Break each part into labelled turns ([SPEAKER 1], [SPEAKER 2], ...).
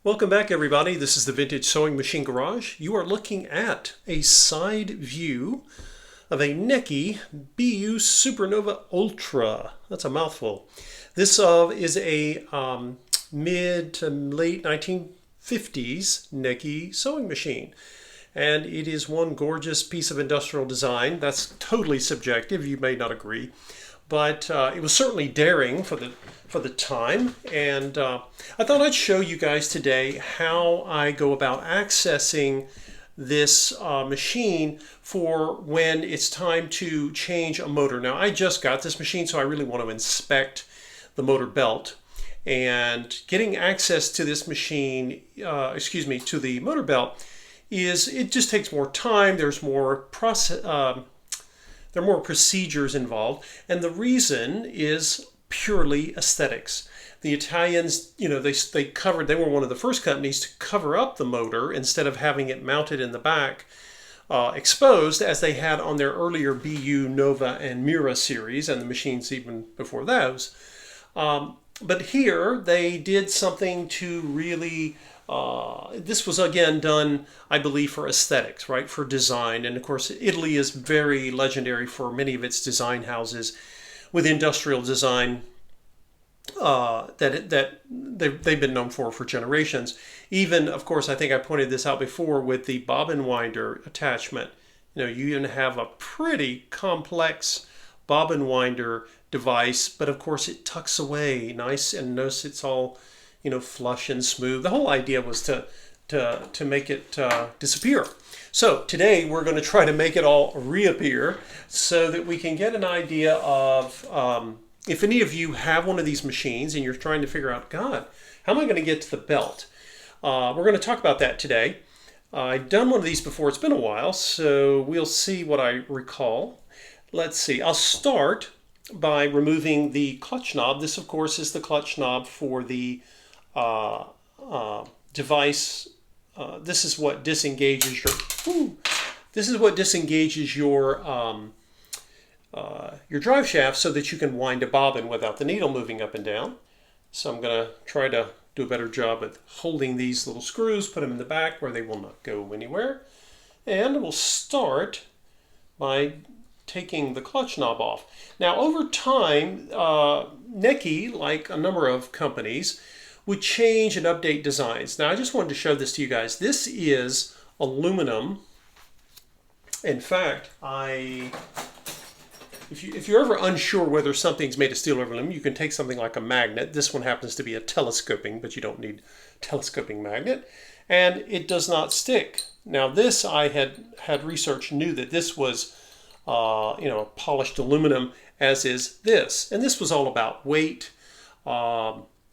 [SPEAKER 1] Welcome back, everybody. This is the Vintage Sewing Machine Garage. You are looking at a side view of a Necchi Supernova Ultra. That's a mouthful. This is a mid to late 1950s Necchi sewing machine. And it is one gorgeous piece of industrial design. That's totally subjective. You may not agree. But it was certainly daring for the time, and I thought I'd show you guys today how I go about accessing this machine for when it's time to change a motor. Now, I just got this machine, so I really want to inspect the motor belt, and getting access to this machine, to the motor belt, it just takes more time. There's more process. There are more procedures involved, and the reason is purely aesthetics. The Italians, they were one of the first companies to cover up the motor instead of having it mounted in the back, exposed, as they had on their earlier BU, Nova, and Mira series, and the machines even before those. But here they did something to really, this was again done, I believe, for aesthetics, right? For design. And of course, Italy is very legendary for many of its design houses with industrial design that they've been known for generations. Even, of course, I think I pointed this out before with the bobbin winder attachment. You even have a pretty complex bobbin winder device, but of course it tucks away nice, and notice it's all flush and smooth. The whole idea was to make it disappear. So today we're going to try to make it all reappear so that we can get an idea of if any of you have one of these machines and you're trying to figure out, God, how am I going to get to the belt? We're going to talk about that today. I've done one of these before. It's been a while, so we'll see what I recall. Let's see. I'll start by removing the clutch knob. This, of course, is the clutch knob for the device. This is what disengages your drive shaft so that you can wind a bobbin without the needle moving up and down. So I'm going to try to do a better job at holding these little screws, put them in the back where they will not go anywhere. And we'll start by taking the clutch knob off. Now, over time, Necchi, like a number of companies, would change and update designs. Now, I just wanted to show this to you guys. This is aluminum. In fact, if you're ever unsure whether something's made of steel or aluminum, you can take something like a magnet. This one happens to be a telescoping, but you don't need a telescoping magnet. And it does not stick. Now, this I had research knew that this was polished aluminum, as is this. And this was all about weight.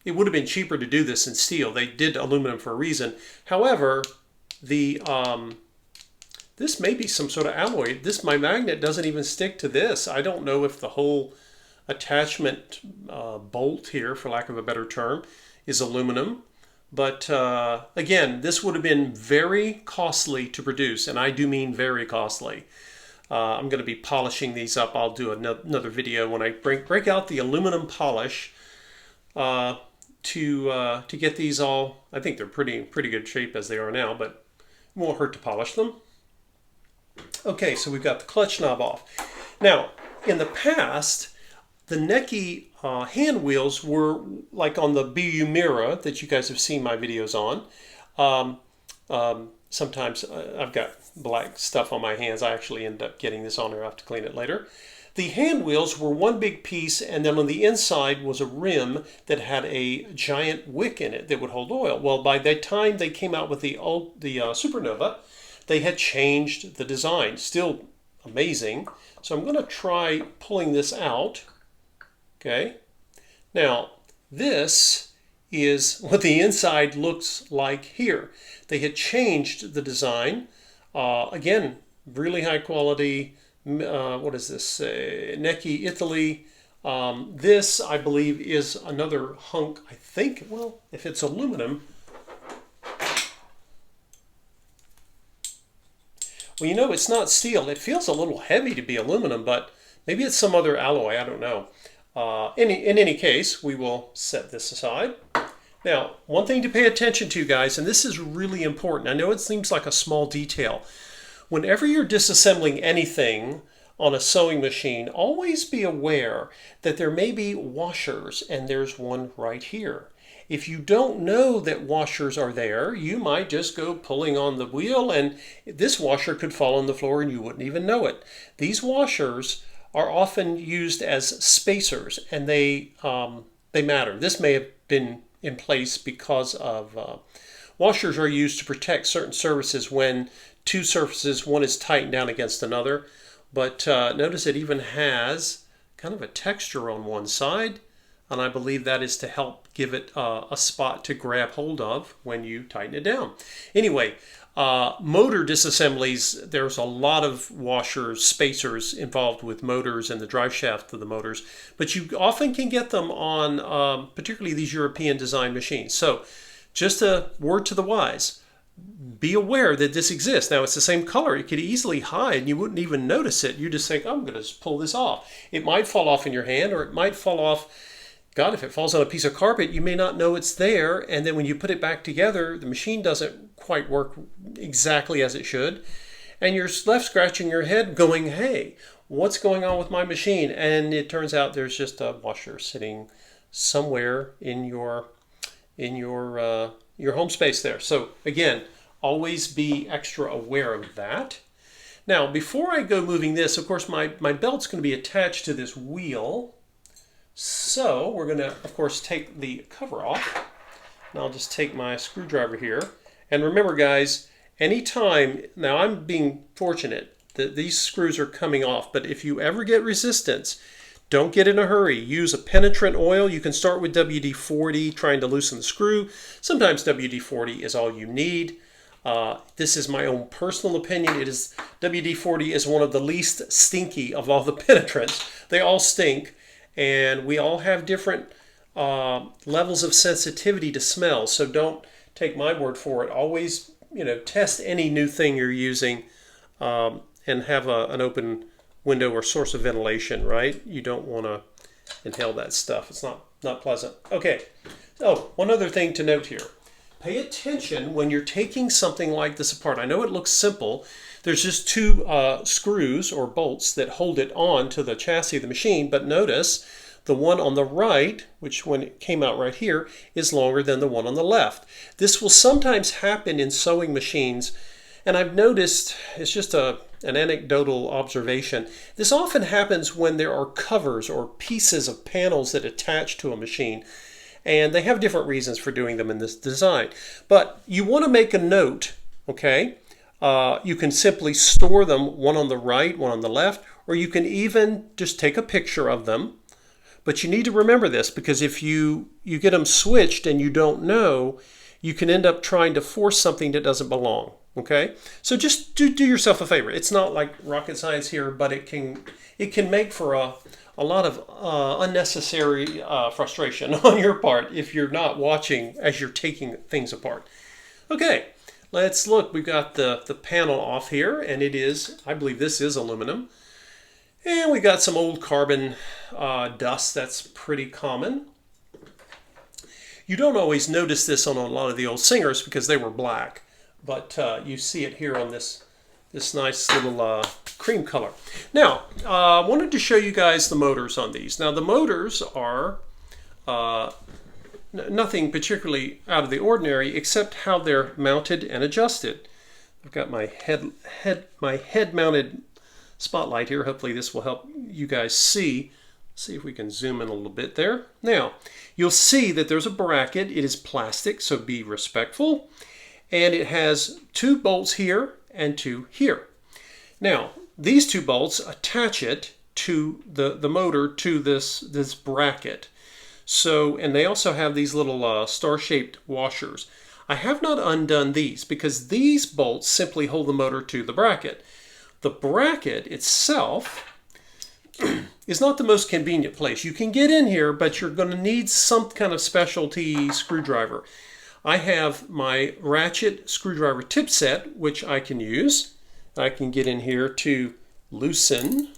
[SPEAKER 1] It would have been cheaper to do this in steel. They did aluminum for a reason. However, this may be some sort of alloy. My magnet doesn't even stick to this. I don't know if the whole attachment bolt here, for lack of a better term, is aluminum. But again, this would have been very costly to produce, and I do mean very costly. I'm going to be polishing these up. I'll do another video when I break out the aluminum polish to get these all. I think they're pretty good shape as they are now, but it won't hurt to polish them. Okay, so we've got the clutch knob off. Now, in the past, the Necchi hand wheels were like on the BU Mira that you guys have seen my videos on. Sometimes I've got black stuff on my hands. I actually end up getting this on there. I have to clean it later. The hand wheels were one big piece, and then on the inside was a rim that had a giant wick in it that would hold oil. Well, by the time they came out with the Supernova, they had changed the design. Still amazing. So I'm going to try pulling this out. Okay. Now, this is what the inside looks like here. They had changed the design. Again, really high quality. What is this? Necchi, Italy. This, I believe, is another hunk. I think, well, if it's aluminum. Well, it's not steel. It feels a little heavy to be aluminum, but maybe it's some other alloy. I don't know. In any case, we will set this aside. Now, one thing to pay attention to, guys, and this is really important. I know it seems like a small detail. Whenever you're disassembling anything on a sewing machine, always be aware that there may be washers, and there's one right here. If you don't know that washers are there, you might just go pulling on the wheel and this washer could fall on the floor and you wouldn't even know it. These washers are often used as spacers, and they matter. This may have been in place because of washers are used to protect certain surfaces when two surfaces, one is tightened down against another. But notice it even has kind of a texture on one side, and I believe that is to help give it a spot to grab hold of when you tighten it down. Anyway, motor disassemblies, there's a lot of washers, spacers involved with motors and the drive shaft of the motors, but you often can get them on particularly these European design machines. So just a word to the wise, be aware that this exists. Now, it's the same color. It could easily hide and you wouldn't even notice it. You just think, I'm going to pull this off. It might fall off in your hand, or it might fall off. God, if it falls on a piece of carpet, you may not know it's there. And then when you put it back together, the machine doesn't quite work exactly as it should. And you're left scratching your head going, hey, what's going on with my machine? And it turns out there's just a washer sitting somewhere in your home space there. So again, always be extra aware of that. Now, before I go moving this, of course, my belt's going to be attached to this wheel. So we're going to, of course, take the cover off. And I'll just take my screwdriver here. And remember, guys, anytime, now I'm being fortunate that these screws are coming off, but if you ever get resistance, don't get in a hurry. Use a penetrant oil. You can start with WD-40, trying to loosen the screw. Sometimes WD-40 is all you need. This is my own personal opinion. WD-40 is one of the least stinky of all the penetrants. They all stink, and we all have different levels of sensitivity to smell. So don't take my word for it. Always, test any new thing you're using and have an open window or source of ventilation, right? You don't want to inhale that stuff. It's not pleasant. Okay. Oh, one other thing to note here. Pay attention when you're taking something like this apart. I know it looks simple. There's just two screws or bolts that hold it on to the chassis of the machine, but notice the one on the right, which when it came out right here, is longer than the one on the left. This will sometimes happen in sewing machines, and I've noticed, it's just an anecdotal observation, this often happens when there are covers or pieces of panels that attach to a machine, and they have different reasons for doing them in this design. But you want to make a note, okay? You can simply store them, one on the right, one on the left, or you can even just take a picture of them. But you need to remember this, because if you get them switched and you don't know, you can end up trying to force something that doesn't belong. Okay, so just do yourself a favor. It's not like rocket science here, but it can make for a lot of unnecessary frustration on your part if you're not watching as you're taking things apart. Okay, let's look. We've got the panel off here, and it is, I believe this is aluminum. And we got some old carbon dust. That's pretty common. You don't always notice this on a lot of the old Singers because they were black. But you see it here on this nice little cream color. Now, I wanted to show you guys the motors on these. Now, the motors are nothing particularly out of the ordinary except how they're mounted and adjusted. I've got my head-mounted spotlight here. Hopefully, this will help you guys see. See if we can zoom in a little bit there. Now, you'll see that there's a bracket. It is plastic, so be respectful. And it has two bolts here and two here. Now, these two bolts attach it to the motor to this bracket. So, and they also have these little star-shaped washers. I have not undone these because these bolts simply hold the motor to the bracket. The bracket itself is not the most convenient place. You can get in here, but you're going to need some kind of specialty screwdriver. I have my ratchet screwdriver tip set, which I can use. I can get in here to loosen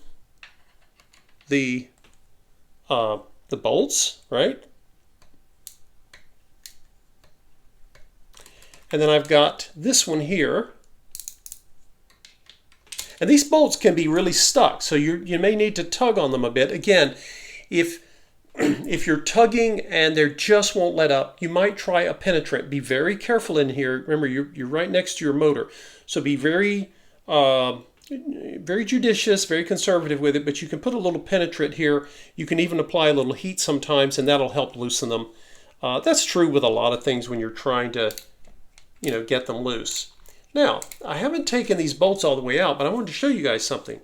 [SPEAKER 1] the bolts, right? And then I've got this one here. And these bolts can be really stuck, so you may need to tug on them a bit. Again, if you're tugging and they just won't let up, you might try a penetrant. Be very careful in here. Remember, you're right next to your motor, so be very very judicious, very conservative with it. But you can put a little penetrant here. You can even apply a little heat sometimes, and that'll help loosen them. That's true with a lot of things when you're trying to, get them loose. Now, I haven't taken these bolts all the way out, but I wanted to show you guys something.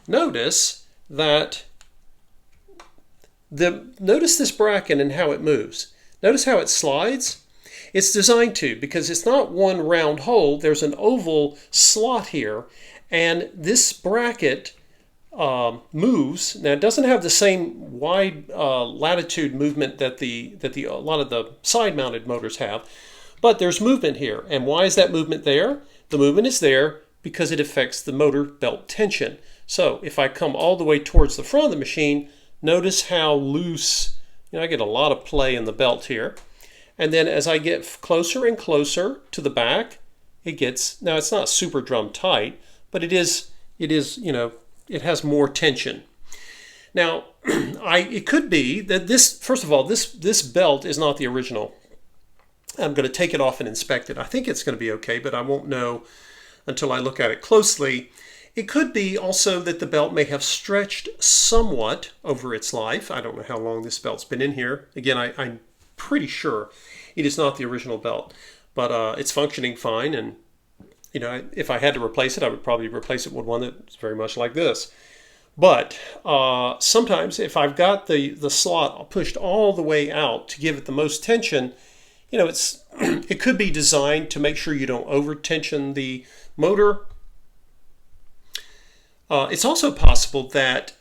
[SPEAKER 1] Notice that notice this bracket and how it moves. Notice how it slides. It's designed to, because it's not one round hole. There's an oval slot here, and this bracket moves. Now, it doesn't have the same wide latitude movement that a lot of the side-mounted motors have, but there's movement here. And why is that movement there? The movement is there because it affects the motor belt tension. So if I come all the way towards the front of the machine, notice how loose, I get a lot of play in the belt here. And then as I get closer and closer to the back, it gets, now it's not super drum tight, but it has more tension. Now, it could be that first of all, this belt is not the original. I'm going to take it off and inspect it. I think it's going to be okay, but I won't know until I look at it closely. It could be also that the belt may have stretched somewhat over its life. I don't know how long this belt's been in here. Again, I'm pretty sure it is not the original belt, but it's functioning fine. And if I had to replace it, I would probably replace it with one that's very much like this. But sometimes if I've got the slot pushed all the way out to give it the most tension, it could be designed to make sure you don't over tension the motor. It's also possible that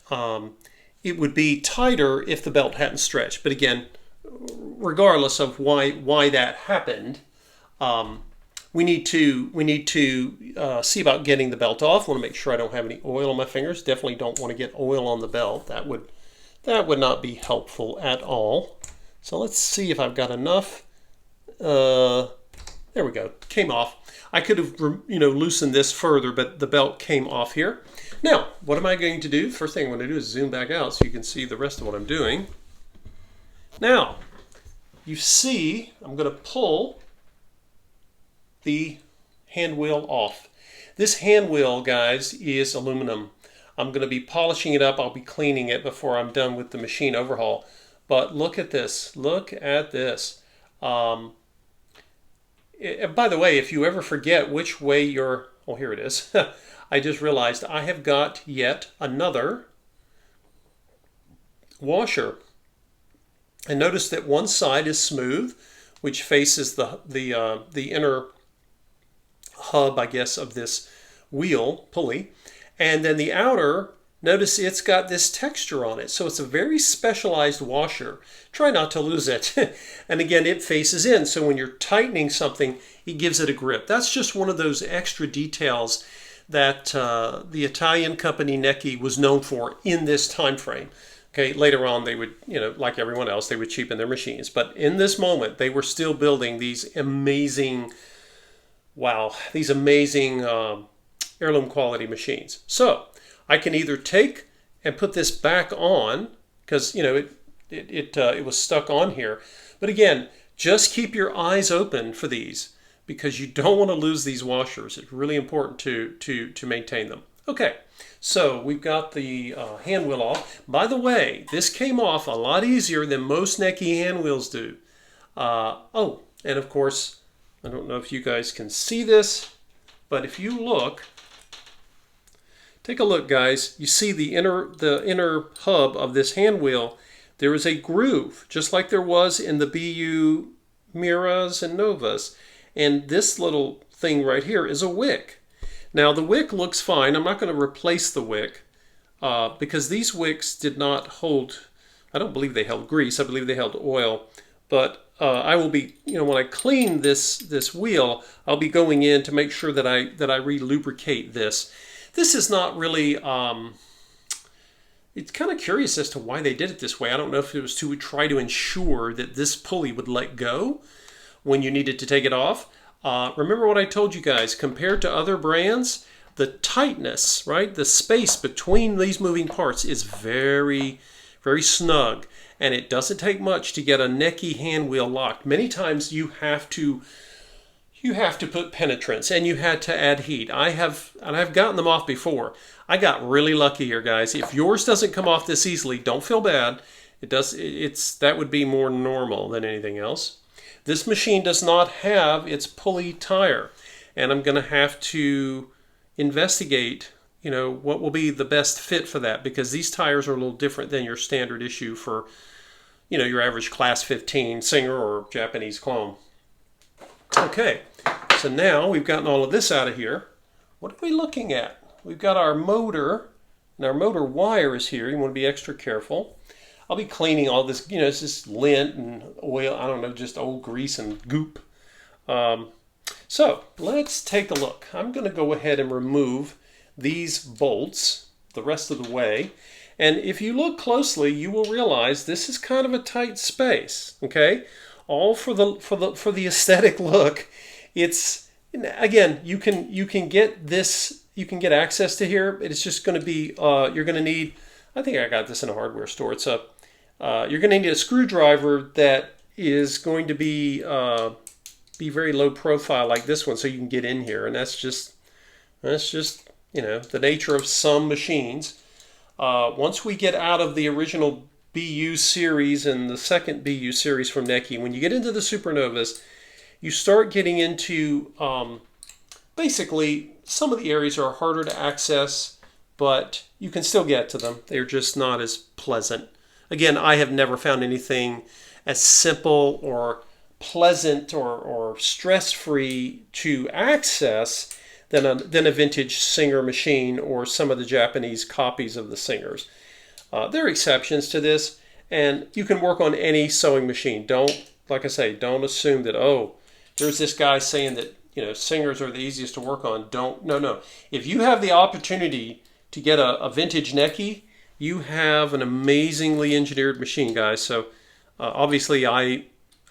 [SPEAKER 1] it would be tighter if the belt hadn't stretched. But again, regardless of why that happened, we need to see about getting the belt off. I want to make sure I don't have any oil on my fingers. Definitely don't want to get oil on the belt. That would not be helpful at all. So let's see if I've got enough. There we go. Came off. I could have loosened this further, but the belt came off here. Now, what am I going to do? First thing I'm going to do is zoom back out so you can see the rest of what I'm doing. Now, you see, I'm going to pull the hand wheel off. This hand wheel, guys, is aluminum. I'm going to be polishing it up. I'll be cleaning it before I'm done with the machine overhaul. But look at this. Look at this. By the way, if you ever forget which way you're... Oh, here it is. I just realized I have got yet another washer. And notice that one side is smooth, which faces the inner hub, I guess, of this wheel pulley. And then the outer, notice it's got this texture on it. So it's a very specialized washer. Try not to lose it. And again, it faces in. So when you're tightening something, it gives it a grip. That's just one of those extra details that the Italian company Necchi was known for in this time frame. Okay, later on they would, like everyone else, they would cheapen their machines. But in this moment, they were still building these amazing, heirloom quality machines. So I can either take and put this back on, because it was stuck on here. But again, just keep your eyes open for these, because you don't want to lose these washers. It's really important to maintain them. Okay, so we've got the hand wheel off. By the way, this came off a lot easier than most Necchi hand wheels do. And of course, I don't know if you guys can see this, but if you look, take a look, guys. You see the inner hub of this hand wheel. There is a groove, just like there was in the BU Miras and Novas. And this little thing right here is a wick. Now the wick looks fine. I'm not going to replace the wick because these wicks did not hold, I don't believe they held grease. I believe they held oil. But I will be, when I clean this wheel, I'll be going in to make sure that I re-lubricate this. This is not really, it's kind of curious as to why they did it this way. I don't know if it was to try to ensure that this pulley would let go when you needed to take it off. Remember what I told you guys, compared to other brands, the tightness, right? The space between these moving parts is very, very snug. And it doesn't take much to get a Necchi hand wheel locked. Many times you have to put penetrance and you had to add heat. I've gotten them off before. I got really lucky here, guys. If yours doesn't come off this easily, don't feel bad. That would be more normal than anything else. This machine does not have its pulley tire, and I'm going to have to investigate, what will be the best fit for that, because these tires are a little different than your standard issue for, your average class 15 Singer or Japanese clone. Okay, so now we've gotten all of this out of here. What are we looking at? We've got our motor, and our motor wire is here. You want to be extra careful. I'll be cleaning all this, it's just lint and oil, I don't know, just old grease and goop. So let's take a look. I'm going to go ahead and remove these bolts the rest of the way. And if you look closely, you will realize this is kind of a tight space, okay? All for the aesthetic look. It's, again, you can get this, you can get access to here. It's just going to be, you're going to need, I think I got this in a hardware store. It's you're going to need a screwdriver that is going to be very low profile like this one, so you can get in here. And that's just the nature of some machines. Once we get out of the original BU series and the second BU series from Necchi, when you get into the Supernovas, you start getting into basically some of the areas are harder to access, but you can still get to them. They're just not as pleasant. Again, I have never found anything as simple or pleasant or stress-free to access than a vintage Singer machine or some of the Japanese copies of the Singers. There are exceptions to this, and you can work on any sewing machine. Like I say, don't assume that, oh, there's this guy saying that Singers are the easiest to work on. No. If you have the opportunity to get a vintage Necchi, you have an amazingly engineered machine, guys. So obviously I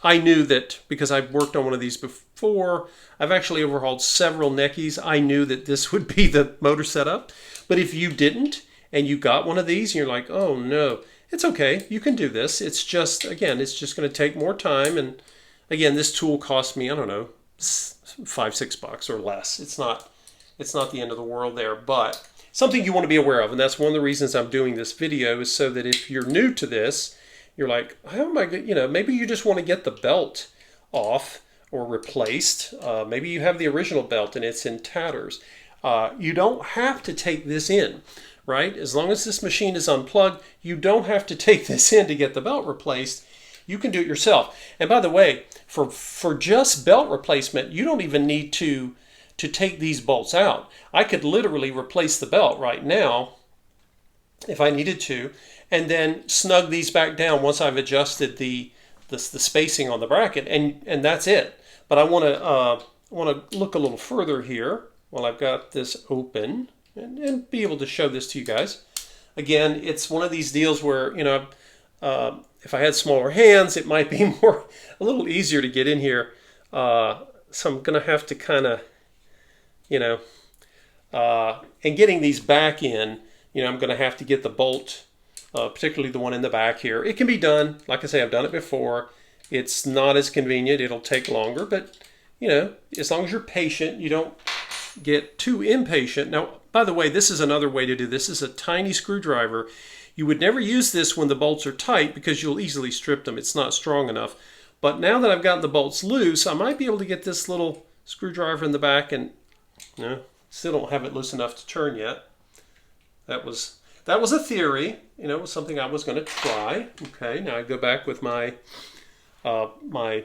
[SPEAKER 1] knew that because I've worked on one of these before. I've actually overhauled several Neckis. I knew that this would be the motor setup. But if you didn't and you got one of these and you're like, oh no, it's okay. You can do this. It's just, again, it's just going to take more time. And again, this tool cost me, I don't know, $5-6 or less. It's not the end of the world there, but something you want to be aware of. And that's one of the reasons I'm doing this video, is so that if you're new to this, you're like, how am I going, maybe you just want to get the belt off or replaced. Maybe you have the original belt and it's in tatters. You don't have to take this in, right? As long as this machine is unplugged, you don't have to take this in to get the belt replaced. You can do it yourself. And by the way, for just belt replacement, you don't even need to take these bolts out. I could literally replace the belt right now if I needed to, and then snug these back down once I've adjusted the spacing on the bracket, and that's it. But I want to look a little further here while I've got this open and be able to show this to you guys. Again, it's one of these deals where, if I had smaller hands, it might be a little easier to get in here. So I'm going to have to kind of, and getting these back in, I'm going to have to get the bolt, particularly the one in the back here. It can be done. Like I say, I've done it before. It's not as convenient. It'll take longer, but, as long as you're patient, you don't get too impatient. Now, by the way, this is another way to do this. This is a tiny screwdriver. You would never use this when the bolts are tight because you'll easily strip them. It's not strong enough. But now that I've gotten the bolts loose, I might be able to get this little screwdriver in the back, and still don't have it loose enough to turn yet. That was a theory. It was something I was going to try. Okay, now I go back with my my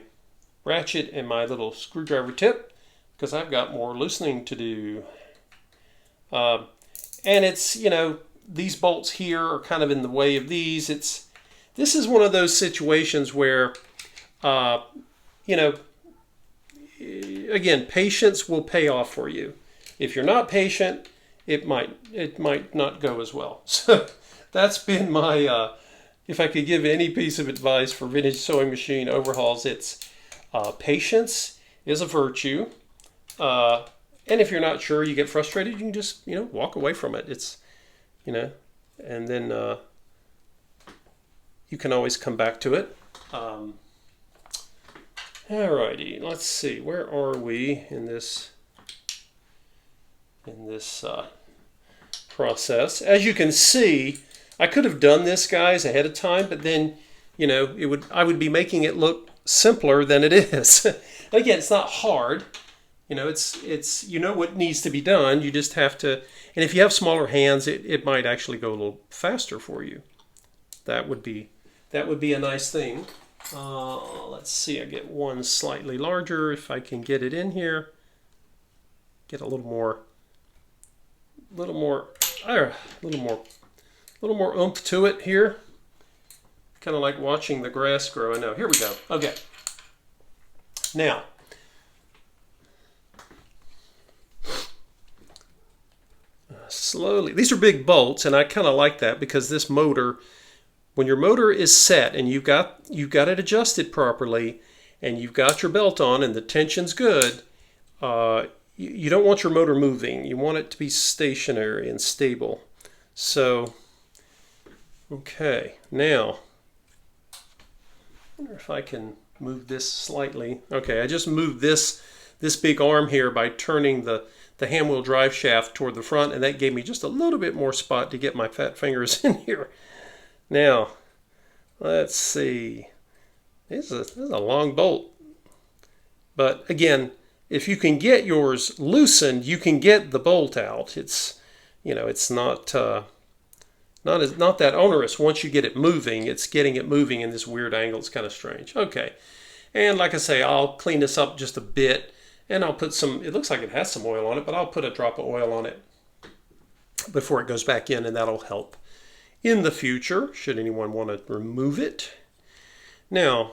[SPEAKER 1] ratchet and my little screwdriver tip because I've got more loosening to do. And it's, these bolts here are kind of in the way of these. This is one of those situations where, again, patience will pay off for you. If you're not patient, it might not go as well. So that's been my, if I could give any piece of advice for vintage sewing machine overhauls, it's patience is a virtue. And if you're not sure, you get frustrated, you can just, walk away from it. It's, and then you can always come back to it. Alrighty, let's see. Where are we in this process? As you can see, I could have done this, guys, ahead of time, but then, I would be making it look simpler than it is. Again, it's not hard. It's what needs to be done. You just have to, and if you have smaller hands, it might actually go a little faster for you. That would be a nice thing. Let's see. I get one slightly larger if I can get it in here. Get a little more oomph to it here. Kind of like watching the grass grow. I know. Here we go. Okay. Now, slowly. These are big bolts, and I kind of like that because this motor, when your motor is set and you've got it adjusted properly, and you've got your belt on and the tension's good, you don't want your motor moving. You want it to be stationary and stable. So, okay, now, I wonder if I can move this slightly. Okay, I just moved this big arm here by turning the hand wheel drive shaft toward the front, and that gave me just a little bit more spot to get my fat fingers in here. Now, let's see. This is a long bolt. But again, if you can get yours loosened, you can get the bolt out. It's not that onerous once you get it moving. It's getting it moving in this weird angle. It's kind of strange. Okay. And like I say, I'll clean this up just a bit, and I'll put some, it looks like it has some oil on it, but I'll put a drop of oil on it before it goes back in, and that'll help in the future, should anyone want to remove it. Now,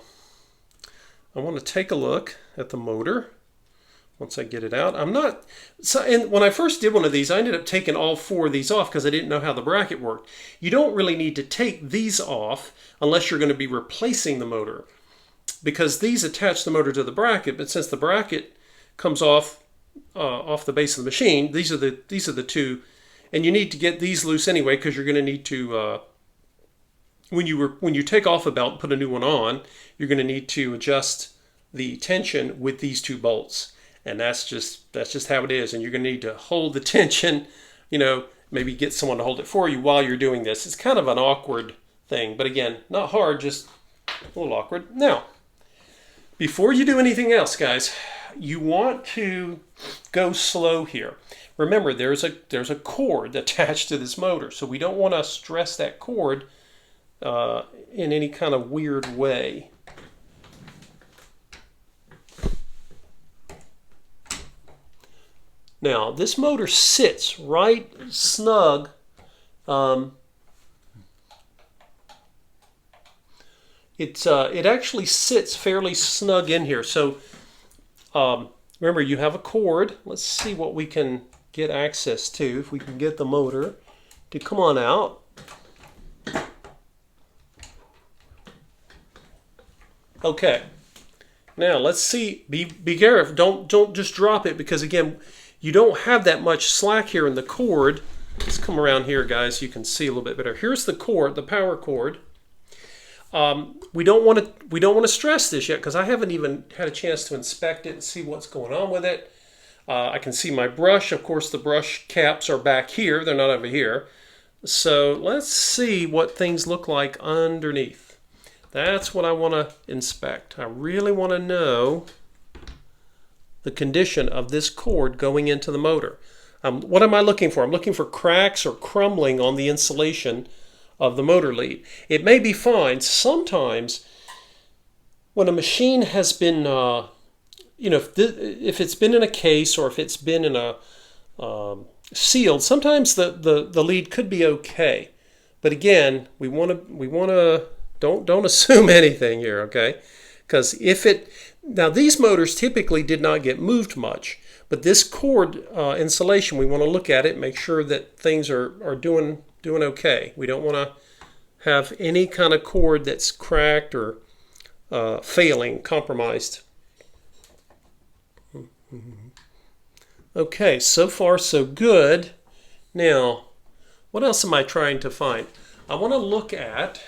[SPEAKER 1] I want to take a look at the motor once I get it out. And when I first did one of these, I ended up taking all four of these off because I didn't know how the bracket worked. You don't really need to take these off unless you're going to be replacing the motor, because these attach the motor to the bracket, but since the bracket comes off the base of the machine, these are the two, and you need to get these loose anyway because you're going to need to when you take off a belt and put a new one on, you're going to need to adjust the tension with these two bolts. And that's just how it is. And you're going to need to hold the tension, maybe get someone to hold it for you while you're doing this. It's kind of an awkward thing. But again, not hard, just a little awkward. Now, before you do anything else, guys, you want to go slow here. Remember, there's a cord attached to this motor. So we don't want to stress that cord in any kind of weird way. Now, this motor sits right snug. It actually sits fairly snug in here. So remember, you have a cord. Let's see what we can get access to, if we can get the motor to come on out. Okay. Now let's see. Be careful. Don't just drop it, because again, you don't have that much slack here in the cord. Let's come around here, guys. You can see a little bit better. Here's the cord, the power cord. We don't want to stress this yet, because I haven't even had a chance to inspect it and see what's going on with it. I can see my brush. Of course, the brush caps are back here. They're not over here. So let's see what things look like underneath. That's what I want to inspect. I really want to know the condition of this cord going into the motor. What am I looking for? I'm looking for cracks or crumbling on the insulation of the motor lead. It may be fine. Sometimes when a machine has been, if it's been in a case or if it's been in a sealed, sometimes the lead could be okay. But again, we want to don't assume anything here, okay? Because now these motors typically did not get moved much, but this cord insulation, we want to look at it, make sure that things are doing okay. We don't want to have any kind of cord that's cracked or failing, compromised. Okay, so far so good. Now, what else am I trying to find? I want to look at...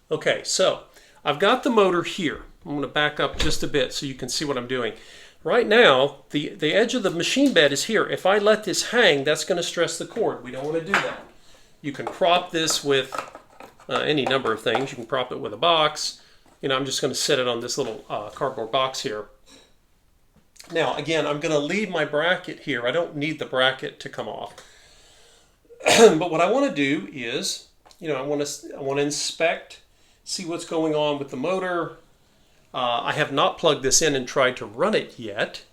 [SPEAKER 1] Okay, so I've got the motor here. I'm going to back up just a bit so you can see what I'm doing. Right now, the edge of the machine bed is here. If I let this hang, that's going to stress the cord. We don't want to do that. You can prop this with any number of things. You can prop it with a box. You know, I'm just going to set it on this little cardboard box here. Now, again, I'm going to leave my bracket here. I don't need the bracket to come off. But what I want to do is, you know, I want to inspect, see what's going on with the motor. I have not plugged this in and tried to run it yet,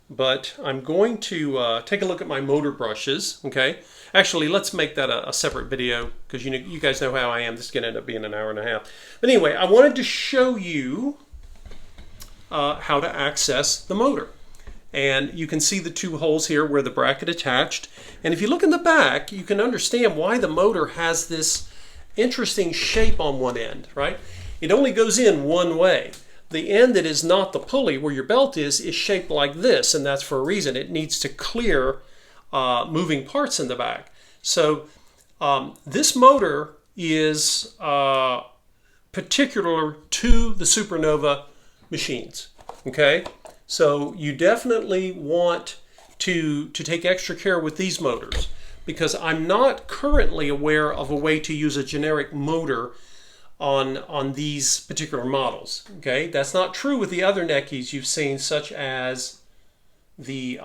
[SPEAKER 1] but I'm going to take a look at my motor brushes, okay? Actually, let's make that a separate video because you guys know how I am. This is going to end up being an hour and a half. But anyway, I wanted to show you how to access the motor. And you can see the two holes here where the bracket attached. And if you look in the back, you can understand why the motor has this interesting shape on one end, right? It only goes in one way. The end that is not the pulley where your belt is shaped like this, and that's for a reason. It needs to clear moving parts in the back. So this motor is particular to the Supernova machines, okay? So you definitely want to take extra care with these motors because I'm not currently aware of a way to use a generic motor on these particular models. Okay, that's not true with the other Neckis you've seen, such as the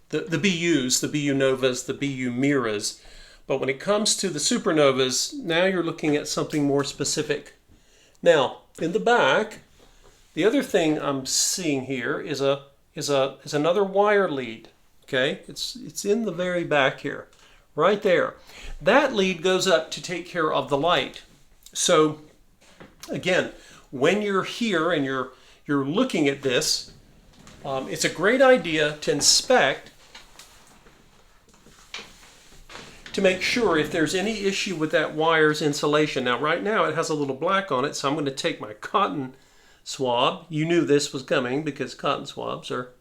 [SPEAKER 1] BUs, the BU Novas, the BU Miras. But when it comes to the Supernovas, now you're looking at something more specific. Now, in the back, the other thing I'm seeing here is another wire lead. Okay, it's in the very back here. Right there. That lead goes up to take care of the light. So again, when you're here and you're looking at this, it's a great idea to inspect to make sure if there's any issue with that wire's insulation. Now right now it has a little black on it, so I'm going to take my cotton swab. You knew this was coming because cotton swabs are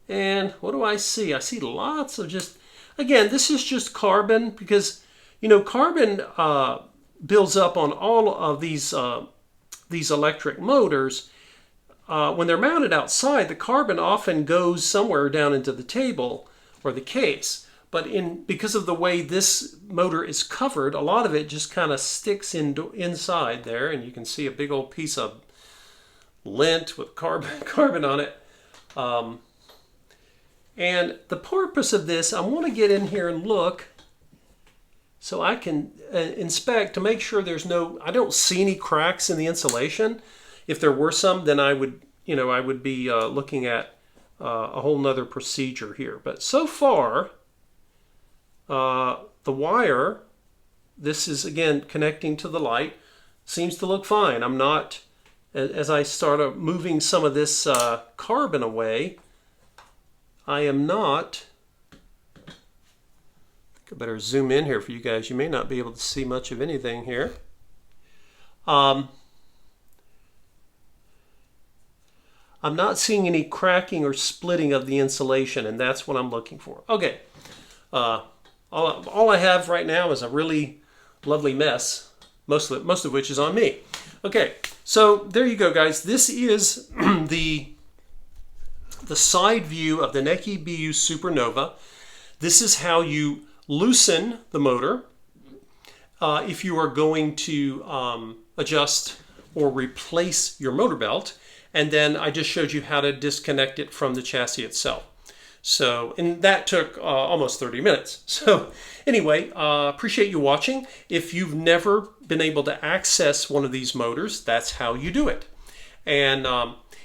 [SPEAKER 1] and what do I see? I see lots of just, again, this is just carbon because, you know, carbon builds up on all of these electric motors. When they're mounted outside, the carbon often goes somewhere down into the table or the case. But because of the way this motor is covered, a lot of it just kind of sticks inside there, and you can see a big old piece of lint with carbon on it. And the purpose of this, I want to get in here and look so I can inspect to make sure there's I don't see any cracks in the insulation. If there were some, then I would be looking at a whole nother procedure here. But so far, the wire, this is again connecting to the light, seems to look fine. I'm not, as I start moving some of this carbon away, I am not, I better zoom in here for you guys. You may not be able to see much of anything here. I'm not seeing any cracking or splitting of the insulation, and that's what I'm looking for. Okay, all I have right now is a really lovely mess, most of which is on me. Okay, so there you go, guys. This is the side view of the Necchi BU Supernova. This is how you loosen the motor if you are going to adjust or replace your motor belt. And then I just showed you how to disconnect it from the chassis itself. So, and that took almost 30 minutes. So anyway, appreciate you watching. If you've never been able to access one of these motors, that's how you do it. And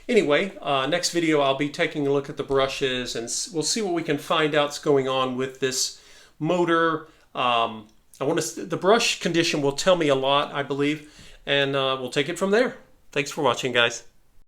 [SPEAKER 1] anyway, next video I'll be taking a look at the brushes and we'll see what we can find out's going on with this motor. The brush condition will tell me a lot, I believe, and we'll take it from there. Thanks for watching, guys.